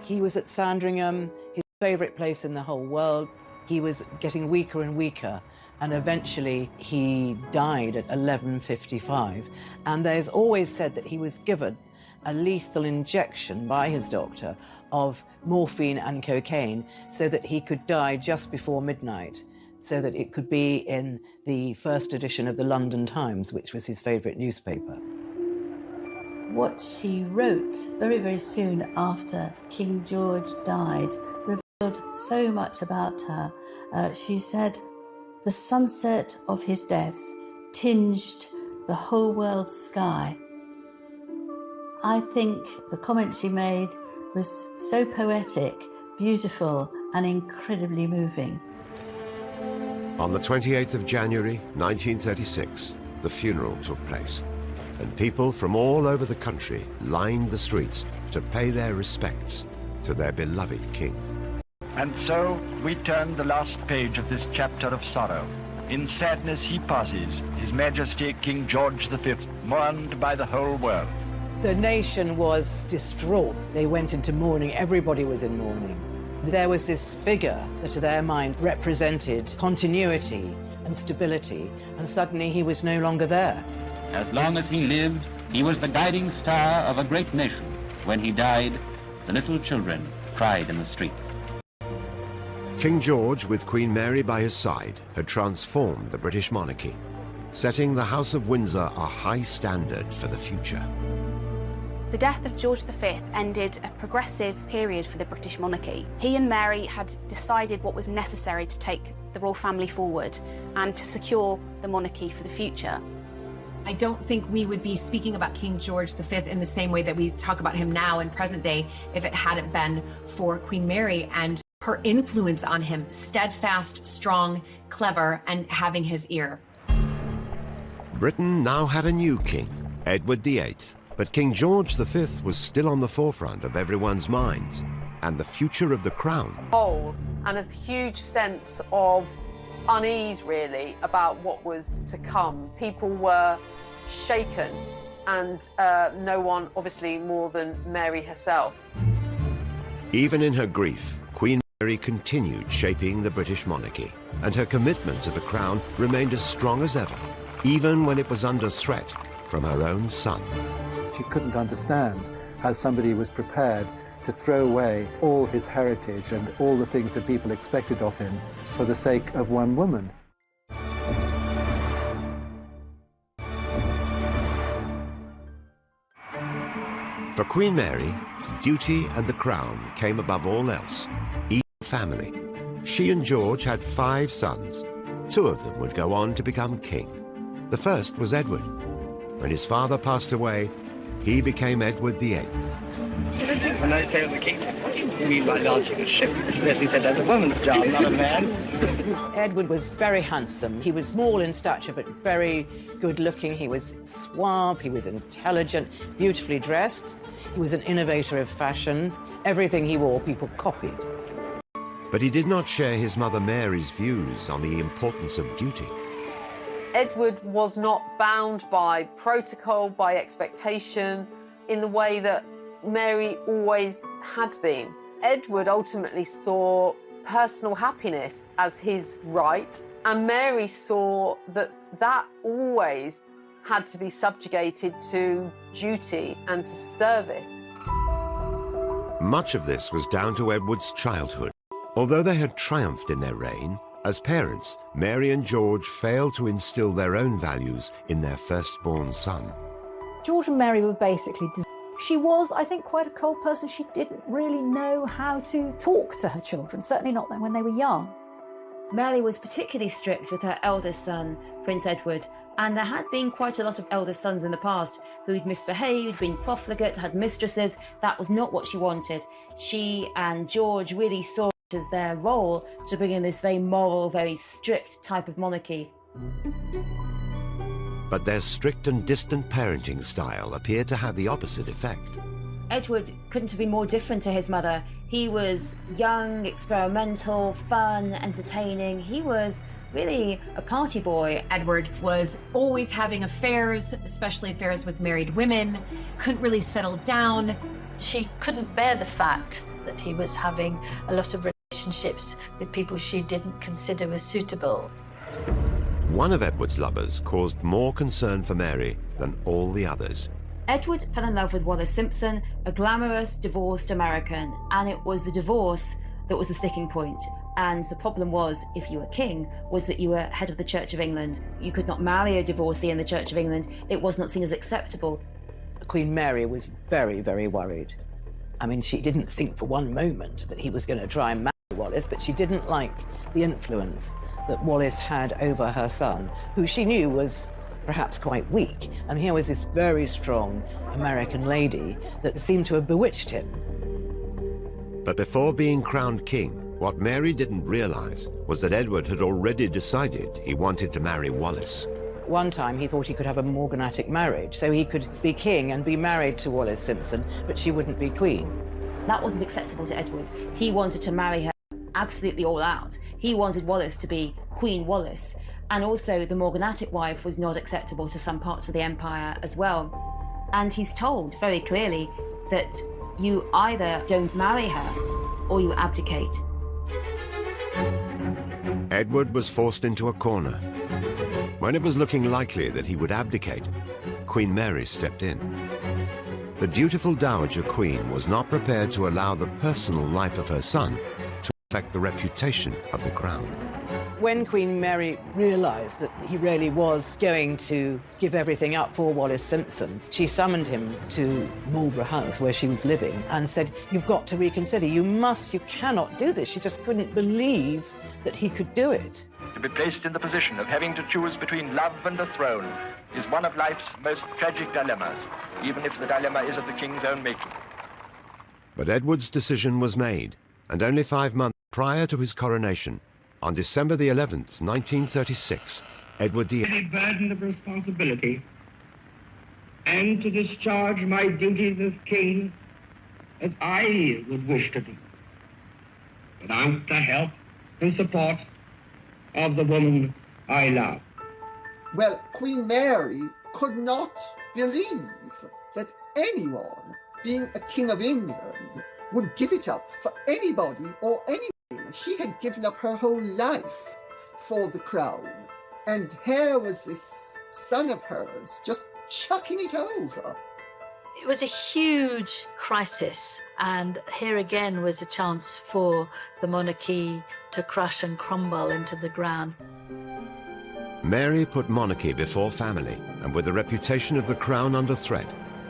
He was at Sandringham, his favourite place in the whole world. He was getting weaker and weaker, and eventually he died at 11:55. And they've always said that he was given a lethal injection by his doctor of morphine and cocaine so that he could die just before midnight, so that it could be in the first edition of the London Times, which was his favourite newspaper. What she wrote very, very soon after King George died revealed so much about her. She said, "The sunset of his death tinged the whole world's sky." I think the comment she made was so poetic, beautiful, and incredibly moving. On the 28th of January 1936, the funeral took place, and people from all over the country lined the streets to pay their respects to their beloved king. And so we turn the last page of this chapter of sorrow. In sadness he passes, His Majesty King George V, mourned by the whole world. The nation was distraught. They went into mourning. Everybody was in mourning. There was this figure that to their mind represented continuity and stability, and suddenly he was no longer there. As long as he lived, he was the guiding star of a great nation. When he died, the little children cried in the streets. King George, with Queen Mary by his side, had transformed the British monarchy, setting the House of Windsor a high standard for the future. The death of George V ended a progressive period for the British monarchy. He and Mary had decided what was necessary to take the royal family forward and to secure the monarchy for the future. I don't think we would be speaking about King George V in the same way that we talk about him now in present day if it hadn't been for Queen Mary and her influence on him, steadfast, strong, clever, and having his ear. Britain now had a new king, Edward VIII, but King George V was still on the forefront of everyone's minds, and the future of the crown. And a huge sense of unease, really, about what was to come. People were shaken, and no one, obviously, more than Mary herself. Even in her grief, Queen Mary continued shaping the British monarchy, and her commitment to the crown remained as strong as ever, even when it was under threat from her own son. She couldn't understand how somebody was prepared to throw away all his heritage and all the things that people expected of him for the sake of one woman. For Queen Mary, duty and the crown came above all else, even family. She and George had 5 sons. 2 of them would go on to become king. The first was Edward. When his father passed away, he became Edward VIII. When I say the king, what do you mean by launching a ship? Leslie said that's a woman's job, not a man. Edward was very handsome. He was small in stature, but very good-looking. He was suave, he was intelligent, beautifully dressed. He was an innovator of fashion. Everything he wore, people copied. But he did not share his mother Mary's views on the importance of duty. Edward was not bound by protocol, by expectation, in the way that Mary always had been. Edward ultimately saw personal happiness as his right, and Mary saw that that always had to be subjugated to duty and to service. Much of this was down to Edward's childhood. Although they had triumphed in their reign, as parents, Mary and George failed to instill their own values in their firstborn son. George and Mary were basically... She was, I think, quite a cold person. She didn't really know how to talk to her children, certainly not when they were young. Mary was particularly strict with her eldest son, Prince Edward, and there had been quite a lot of eldest sons in the past who'd misbehaved, been profligate, had mistresses. That was not what she wanted. She and George really saw it as their role to bring in this very moral, very strict type of monarchy. But their strict and distant parenting style appeared to have the opposite effect. Edward couldn't have been more different to his mother. He was young, experimental, fun, entertaining. He was really a party boy. Edward was always having affairs, especially affairs with married women, couldn't really settle down. She couldn't bear the fact that he was having a lot of relationships with people she didn't consider as suitable. One of Edward's lovers caused more concern for Mary than all the others. Edward fell in love with Wallis Simpson, a glamorous, divorced American, and it was the divorce that was the sticking point. And the problem was, if you were king, was that you were head of the Church of England. You could not marry a divorcee in the Church of England. It was not seen as acceptable. Queen Mary was very, very worried. I mean, she didn't think for one moment that he was going to try and marry Wallis, but she didn't like the influence that Wallis had over her son, who she knew was perhaps quite weak. And here was this very strong American lady that seemed to have bewitched him. But before being crowned king, what Mary didn't realize was that Edward had already decided he wanted to marry Wallis. One time he thought he could have a morganatic marriage, so he could be king and be married to Wallis Simpson, but she wouldn't be queen. That wasn't acceptable to Edward. He wanted to marry her absolutely all out. He wanted Wallis to be Queen Wallis, and also the morganatic wife was not acceptable to some parts of the empire as well. And he's told very clearly that you either don't marry her or you abdicate. Edward was forced into a corner. When it was looking likely that he would abdicate, Queen Mary stepped in. The dutiful Dowager Queen was not prepared to allow the personal life of her son to affect the reputation of the crown. When Queen Mary realised that he really was going to give everything up for Wallis Simpson, she summoned him to Marlborough House, where she was living, and said, "You've got to reconsider. You cannot do this." She just couldn't believe that he could do it. To be placed in the position of having to choose between love and a throne is one of life's most tragic dilemmas, even if the dilemma is of the king's own making. But Edward's decision was made, and only 5 months prior to his coronation, on December the 11th, 1936, Edward the... ...the burden of responsibility and to discharge my duties as king as I would wish to do, without the help and support of the woman I love. Well, Queen Mary could not believe that anyone, being a king of England, would give it up for anybody or anything. She had given up her whole life for the crown, and here was this son of hers just chucking it over. It was a huge crisis, and here again was a chance for the monarchy to crush and crumble into the ground. Mary put monarchy before family, and with the reputation of the crown under threat,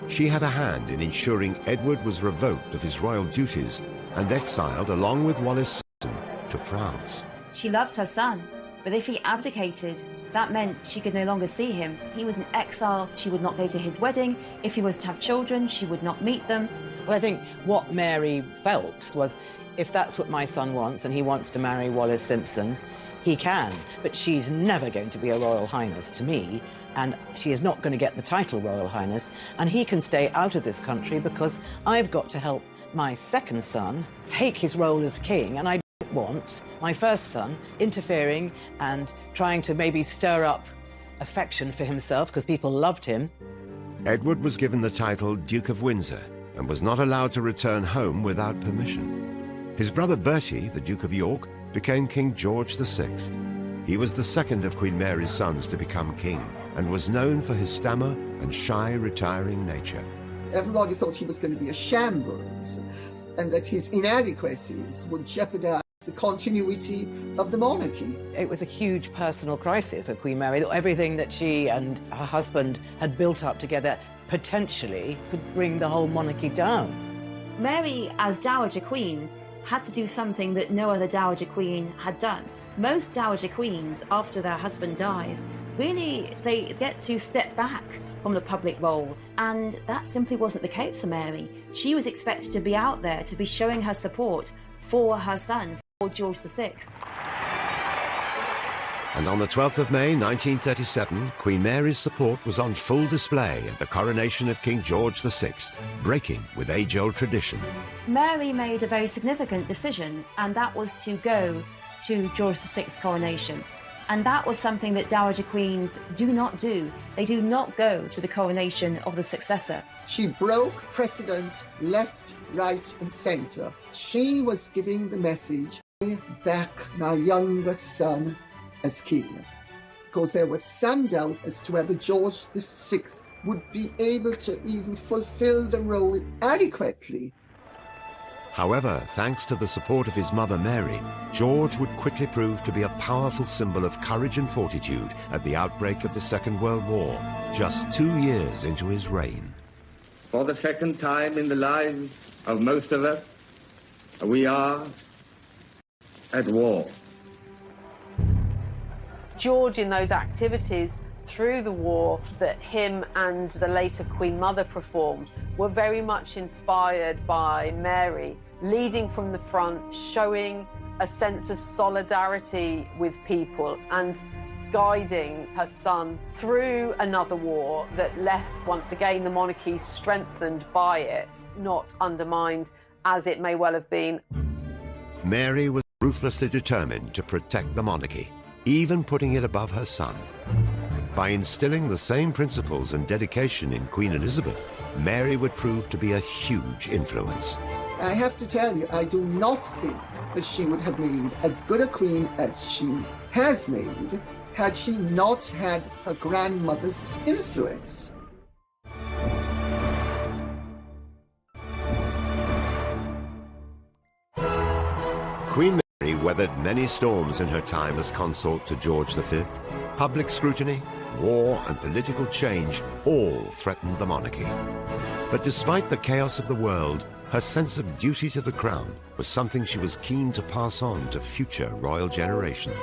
she had a hand in ensuring Edward was revoked of his royal duties and exiled along with Wallis Simpson to France. She loved her son, but if he abdicated, that meant she could no longer see him. He was in exile. She would not go to his wedding. If he was to have children, she would not meet them. Well, I think what Mary felt was, if that's what my son wants and he wants to marry Wallis Simpson, he can. But she's never going to be a Royal Highness to me, and she is not going to get the title Royal Highness, and he can stay out of this country because I've got to help my second son take his role as king, and I don't want my first son interfering and trying to maybe stir up affection for himself, because people loved him. Edward was given the title Duke of Windsor and was not allowed to return home without permission. His brother Bertie, the Duke of York, became King George VI. He was the second of Queen Mary's sons to become king and was known for his stammer and shy, retiring nature. Everybody thought he was going to be a shambles and that his inadequacies would jeopardize the continuity of the monarchy. It was a huge personal crisis for Queen Mary. Everything that she and her husband had built up together potentially could bring the whole monarchy down. Mary, as Dowager Queen, had to do something that no other Dowager Queen had done. Most Dowager Queens, after their husband dies, really they get to step back from the public role, and that simply wasn't the case for Mary. She was expected to be out there, to be showing her support for her son, for George VI. And on the 12th of May 1937, Queen Mary's support was on full display at the coronation of King George VI, breaking with age-old tradition. Mary made a very significant decision, and that was to go to George VI's coronation. And that was something that Dowager Queens do not do. They do not go to the coronation of the successor. She broke precedent left, right and centre. She was giving the message, back my youngest son as king. Because there was some doubt as to whether George VI would be able to even fulfill the role adequately. However, thanks to the support of his mother Mary, George would quickly prove to be a powerful symbol of courage and fortitude at the outbreak of the Second World War, just 2 years into his reign. For the second time in the lives of most of us, we are at war. George, in those activities through the war that him and the later Queen Mother performed, were very much inspired by Mary, leading from the front, showing a sense of solidarity with people and guiding her son through another war that left, once again, the monarchy strengthened by it, not undermined as it may well have been. Mary was ruthlessly determined to protect the monarchy, even putting it above her son. By instilling the same principles and dedication in Queen Elizabeth, Mary would prove to be a huge influence. I have to tell you, I do not think that she would have made as good a queen as she has made had she not had her grandmother's influence. Queen Mary weathered many storms in her time as consort to George V. Public scrutiny, war and political change all threatened the monarchy. But despite the chaos of the world, her sense of duty to the crown was something she was keen to pass on to future royal generations.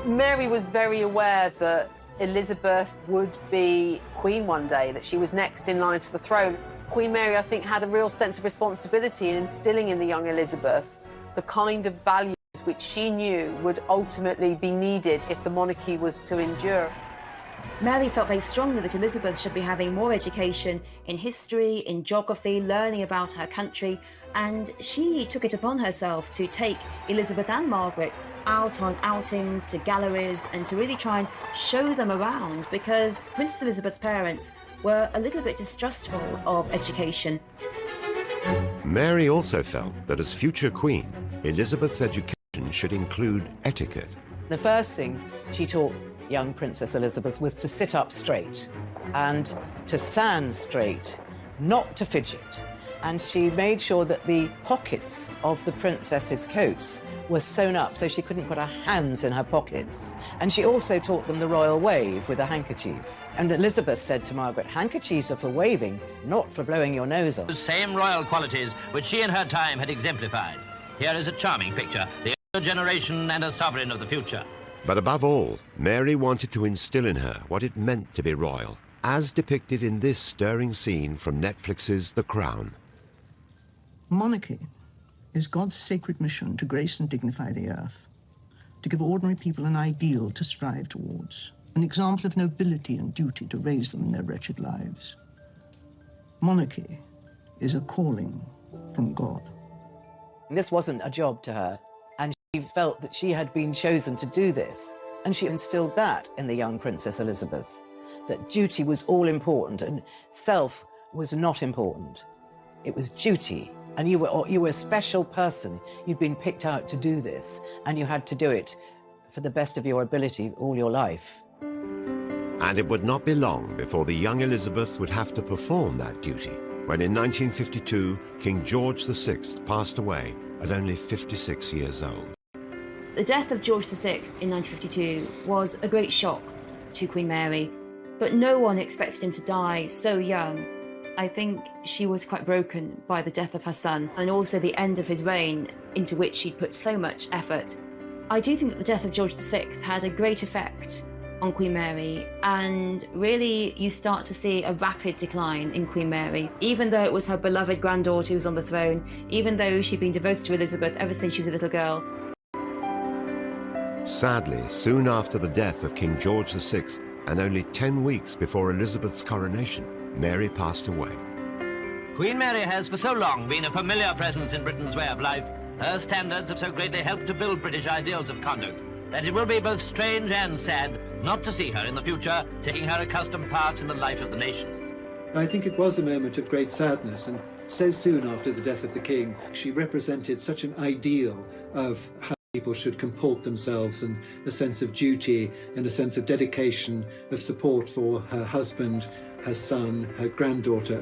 Mary was very aware that Elizabeth would be queen one day, that she was next in line to the throne. Queen Mary, I think, had a real sense of responsibility in instilling in the young Elizabeth the kind of values which she knew would ultimately be needed if the monarchy was to endure. Mary felt very strongly that Elizabeth should be having more education in history, in geography, learning about her country, and she took it upon herself to take Elizabeth and Margaret out on outings to galleries and to really try and show them around, because Princess Elizabeth's parents were a little bit distrustful of education. Mary also felt that as future queen, Elizabeth's education should include etiquette. The first thing she taught young Princess Elizabeth was to sit up straight and to stand straight, not to fidget. And she made sure that the pockets of the princess's coats were sewn up so she couldn't put her hands in her pockets. And she also taught them the royal wave with a handkerchief. And Elizabeth said to Margaret, handkerchiefs are for waving, not for blowing your nose off. The same royal qualities which she in her time had exemplified. Here is a charming picture, the older generation and a sovereign of the future. But above all, Mary wanted to instill in her what it meant to be royal, as depicted in this stirring scene from Netflix's The Crown. Monarchy is God's sacred mission to grace and dignify the earth, to give ordinary people an ideal to strive towards, an example of nobility and duty to raise them in their wretched lives. Monarchy is a calling from God. This wasn't a job to her, and She felt that she had been chosen to do this, and she instilled that in the young Princess Elizabeth, that duty was all important and self was not important. It was duty, and you were a special person. You'd been picked out to do this, and you had to do it for the best of your ability all your life. And it would not be long before the young Elizabeth would have to perform that duty, when in 1952, King George VI passed away at only 56 years old. The death of George VI in 1952 was a great shock to Queen Mary, but no one expected him to die so young. I think she was quite broken by the death of her son and also the end of his reign, into which she'd put so much effort. I do think that the death of George VI had a great effect on Queen Mary, and really you start to see a rapid decline in Queen Mary, even though it was her beloved granddaughter who was on the throne, even though she'd been devoted to Elizabeth ever since she was a little girl. Sadly, soon after the death of King George VI, and only 10 weeks before Elizabeth's coronation, Mary passed away. Queen Mary has for so long been a familiar presence in Britain's way of life. Her standards have so greatly helped to build British ideals of conduct that it will be both strange and sad not to see her in the future taking her accustomed part in the life of the nation. I think it was a moment of great sadness, and so soon after the death of the king, she represented such an ideal of how people should comport themselves, and a sense of duty and a sense of dedication, of support for her husband, her son, her granddaughter.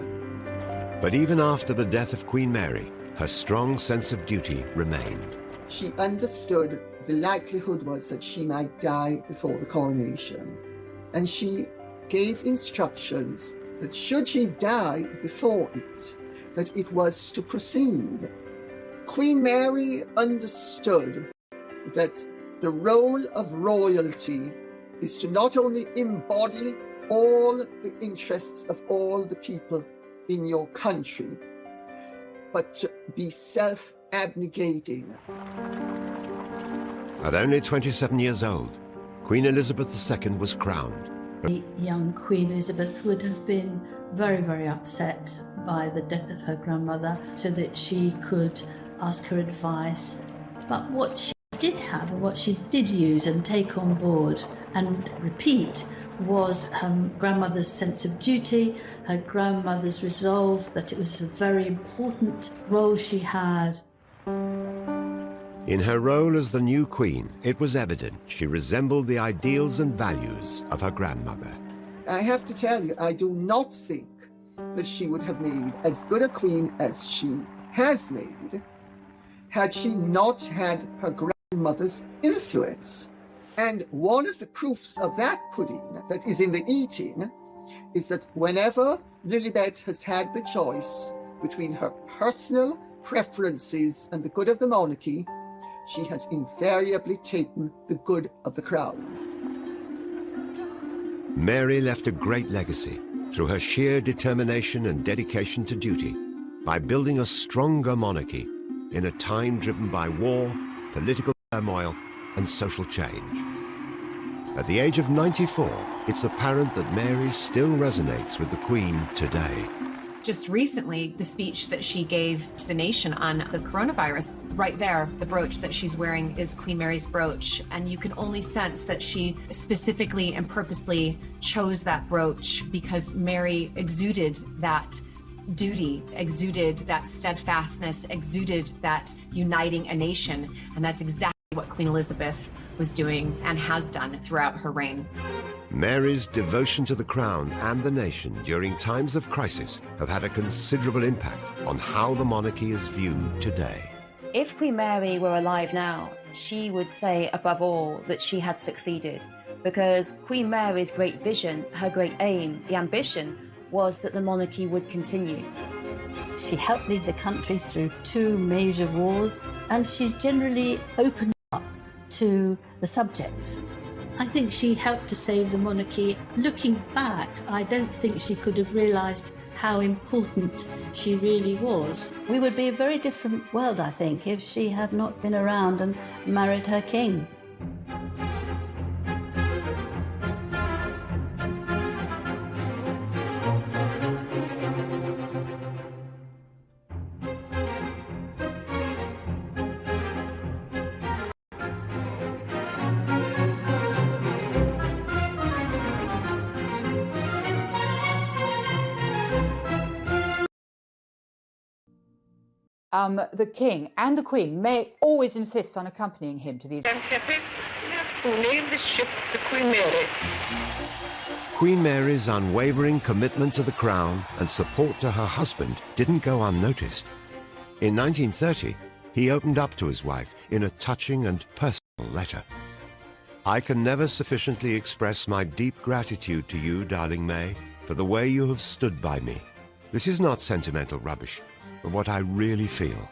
But even after the death of Queen Mary, her strong sense of duty remained. She understood the likelihood was that she might die before the coronation, and she gave instructions that should she die before it, that it was to proceed. Queen Mary understood that the role of royalty is to not only embody all the interests of all the people in your country, but to be self-abnegating. At only 27 years old, Queen Elizabeth II was crowned. The young Queen Elizabeth would have been very, very upset by the death of her grandmother, so that she could ask her advice. But what she did have, and what she did use and take on board and repeat, was her grandmother's sense of duty, her grandmother's resolve that it was a very important role she had. In her role as the new queen, it was evident she resembled the ideals and values of her grandmother. I have to tell you, I do not think that she would have made as good a queen as she has made had she not had her grandmother's influence. And one of the proofs of that pudding that is in the eating is that whenever Lilibet has had the choice between her personal preferences and the good of the monarchy, she has invariably taken the good of the crown. Mary left a great legacy through her sheer determination and dedication to duty by building a stronger monarchy in a time driven by war, political turmoil, and social change. At the age of 94, it's apparent that Mary still resonates with the Queen today. Just recently, the speech that she gave to the nation on the coronavirus, right there, the brooch that she's wearing is Queen Mary's brooch. And you can only sense that she specifically and purposely chose that brooch because Mary exuded that duty, exuded that steadfastness, exuded that uniting a nation. And that's exactly what Queen Elizabeth was doing and has done throughout her reign. Mary's devotion to the crown and the nation during times of crisis have had a considerable impact on how the monarchy is viewed today. If Queen Mary were alive now, she would say above all that she had succeeded, because Queen Mary's great vision, her great aim, the ambition, was that the monarchy would continue. She helped lead the country through 2 major wars, and she's generally opened up to the subjects. I think she helped to save the monarchy. Looking back, I don't think she could have realised how important she really was. We would be a very different world, I think, if she had not been around and married her king. the King and the Queen may always insist on accompanying him to these... Who named the ship the Queen Mary. Queen Mary's unwavering commitment to the crown and support to her husband didn't go unnoticed. In 1930, he opened up to his wife in a touching and personal letter. I can never sufficiently express my deep gratitude to you, darling May, for the way you have stood by me. This is not sentimental rubbish, but what I really feel.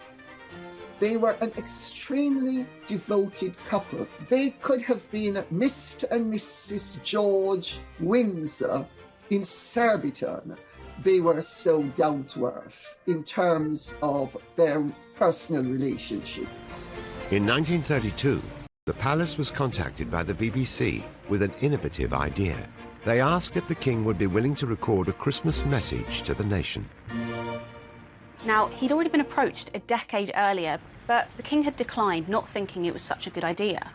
They were an extremely devoted couple. They could have been Mr. and Mrs. George Windsor in Surbiton. They were so down to earth in terms of their personal relationship. In 1932, the palace was contacted by the BBC with an innovative idea. They asked if the king would be willing to record a Christmas message to the nation. Now, he'd already been approached a decade earlier, but the king had declined, not thinking it was such a good idea.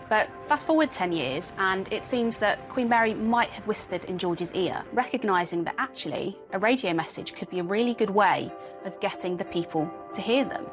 But fast forward 10 years, and it seems that Queen Mary might have whispered in George's ear, recognising that actually a radio message could be a really good way of getting the people to hear them.